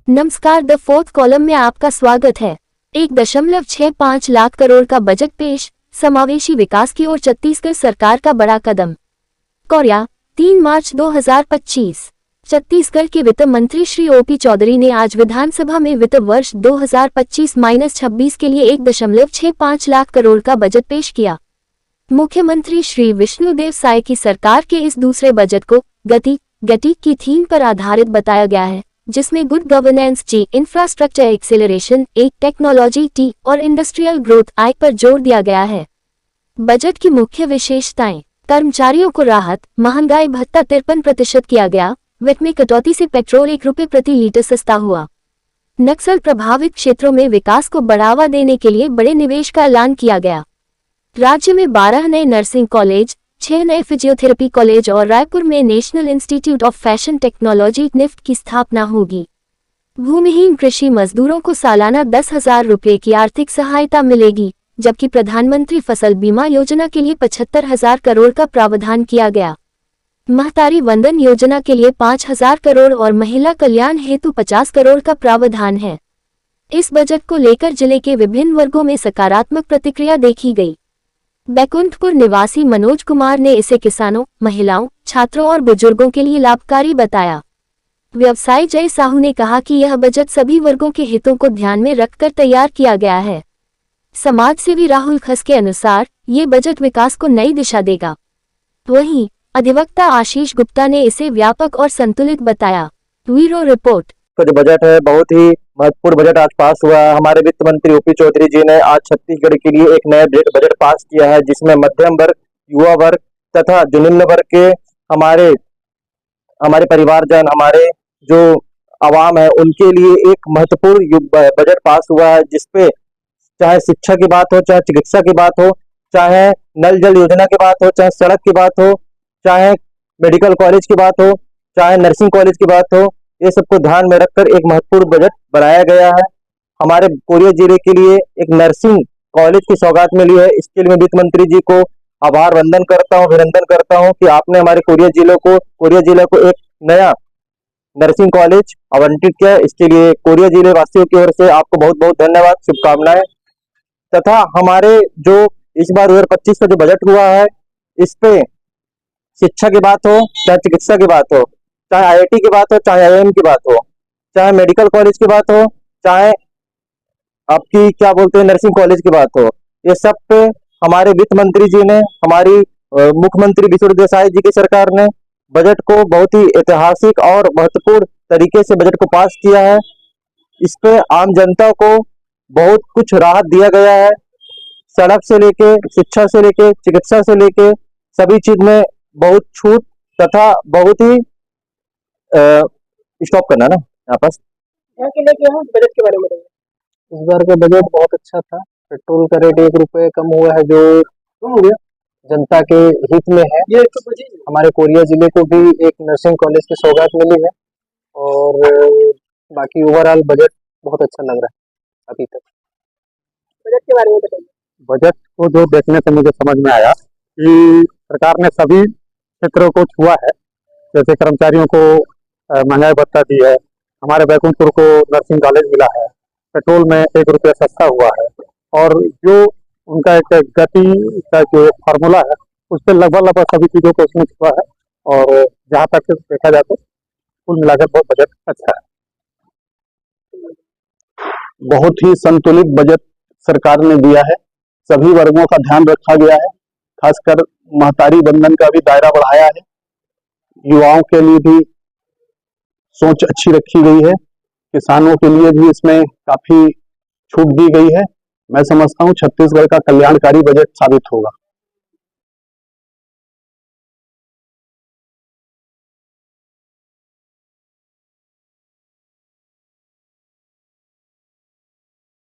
नमस्कार, the fourth column में आपका स्वागत है। 1.65 लाख करोड़ का बजट पेश, समावेशी विकास की ओर छत्तीसगढ़ सरकार का बड़ा कदम। कोरिया, 3 मार्च 2025। छत्तीसगढ़ के वित्त मंत्री श्री ओपी चौधरी ने आज विधानसभा में वित्त वर्ष 2025-26 के लिए 1.65 लाख करोड़ का बजट पेश किया। मुख्यमंत्री श्री विष्णुदेव साय की सरकार के इस दूसरे बजट को गति की थीम पर आधारित बताया गया है, जिसमें गुड गवर्नेंस जी, इंफ्रास्ट्रक्चर एक्सेलरेशन टेक्नोलॉजी टी और इंडस्ट्रियल ग्रोथ आई पर जोर दिया गया है। बजट की मुख्य विशेषताएं: कर्मचारियों को राहत, महंगाई भत्ता 53% किया गया, वेट में कटौती से पेट्रोल 1 रुपये प्रति लीटर सस्ता हुआ। नक्सल प्रभावित क्षेत्रों में विकास को बढ़ावा देने के लिए बड़े निवेश का ऐलान किया गया। राज्य में 12 नए नर्सिंग कॉलेज, 6 नए फिजियोथेरेपी कॉलेज और रायपुर में national institute of fashion technology NIFT की स्थापना होगी। भूमिहीन कृषि मजदूरों को सालाना 10,000 रुपये की आर्थिक सहायता मिलेगी, जबकि प्रधानमंत्री फसल बीमा योजना के लिए 75,000 करोड़ का प्रावधान किया गया। महतारी वंदन योजना के लिए 5,000 करोड़ और महिला कल्याण हेतु 50 करोड़ का प्रावधान है। इस बजट को लेकर जिले के विभिन्न वर्गों में सकारात्मक प्रतिक्रिया देखी गई। बैकुंठपुर निवासी मनोज कुमार ने इसे किसानों, महिलाओं, छात्रों और बुजुर्गों के लिए लाभकारी बताया। व्यवसायी जय साहू ने कहा कि यह बजट सभी वर्गों के हितों को ध्यान में रखकर तैयार किया गया है। समाजसेवी राहुल खस के अनुसार ये बजट विकास को नई दिशा देगा। वहीं अधिवक्ता आशीष गुप्ता ने इसे व्यापक और संतुलित बताया। Bureau report. तो जो बजट है, बहुत ही महत्वपूर्ण बजट आज पास हुआ है। हमारे वित्त मंत्री ओपी चौधरी जी ने आज छत्तीसगढ़ के लिए एक नया बजट पास किया है, जिसमें मध्यम वर्ग, युवा वर्ग तथा जो निम्न वर्ग के हमारे परिवारजन, हमारे जो आवाम है, उनके लिए एक महत्वपूर्ण बजट पास हुआ है, जिसपे चाहे शिक्षा की बात हो, चाहे चिकित्सा की बात हो, चाहे नल जल योजना की बात हो, चाहे सड़क की बात हो, चाहे मेडिकल कॉलेज की बात हो, चाहे नर्सिंग कॉलेज की बात हो, ये सबको ध्यान में रखकर एक महत्वपूर्ण बजट बनाया गया है। हमारे कोरिया जिले के लिए एक नर्सिंग कॉलेज की सौगात मिली है। इसके लिए मैं वित्त मंत्री जी को आभार वंदन करता हूँ, अभिनंदन करता हूँ कि आपने हमारे कोरिया जिले को एक नया नर्सिंग कॉलेज आवंटित किया। इसके लिए कोरिया जिले वासियों की ओर से आपको बहुत बहुत धन्यवाद, शुभकामनाएं। तथा हमारे जो इस बार 2025 का जो बजट हुआ है, इस पे शिक्षा की बात हो, चाहे चिकित्सा की बात हो, चाहे आईआईटी की बात हो, चाहे आईआईएम की बात हो, चाहे मेडिकल कॉलेज की बात हो, चाहे आपकी क्या बोलते हैं नर्सिंग कॉलेज की बात हो, ये सब पे हमारे वित्त मंत्री जी ने, हमारी मुख्यमंत्री विष्णुदेव साय जी की सरकार ने बजट को बहुत ही ऐतिहासिक और महत्वपूर्ण तरीके से बजट को पास किया है। इस पे आम जनता को बहुत कुछ राहत दिया गया है। सड़क से लेके, शिक्षा से लेके, चिकित्सा से लेके सभी चीज में बहुत छूट तथा बहुत ही स्टॉप करना ना यहाँ पास बजट के बारे में। इस बार का बजट बहुत अच्छा था। पेट्रोल का रेट 1 रुपये कम हुआ है, जो जनता के हित में है। ये हमारे कोरिया जिले को भी एक नर्सिंग कॉलेज की सौगात मिली है और बाकी ओवरऑल बजट बहुत अच्छा लग रहा है अभी तक। बजट के बारे में बताइए। बजट को जो देखने से मुझे समझ में आया कि सरकार ने सभी क्षेत्रों को छुआ है। जैसे कर्मचारियों को महंगाई भत्ता दी है, हमारे बैकुंठपुर को नर्सिंग कॉलेज मिला है, पेट्रोल में 1 रुपया सस्ता हुआ है, और जो उनका एक गति का जो फार्मूला है, उस पर लगभग सभी चीज़ों को उसमें छुआ है। और जहाँ तक देखा जाए तो कुल मिलाकर बहुत बजट अच्छा है। बहुत ही संतुलित बजट सरकार ने दिया है। सभी वर्गों का ध्यान रखा गया है। खासकर महतारी बंधन का भी दायरा बढ़ाया है। युवाओं के लिए भी सोच अच्छी रखी गई है। किसानों के लिए भी इसमें काफी छूट दी गई है। मैं समझता हूं छत्तीसगढ़ का कल्याणकारी बजट साबित होगा।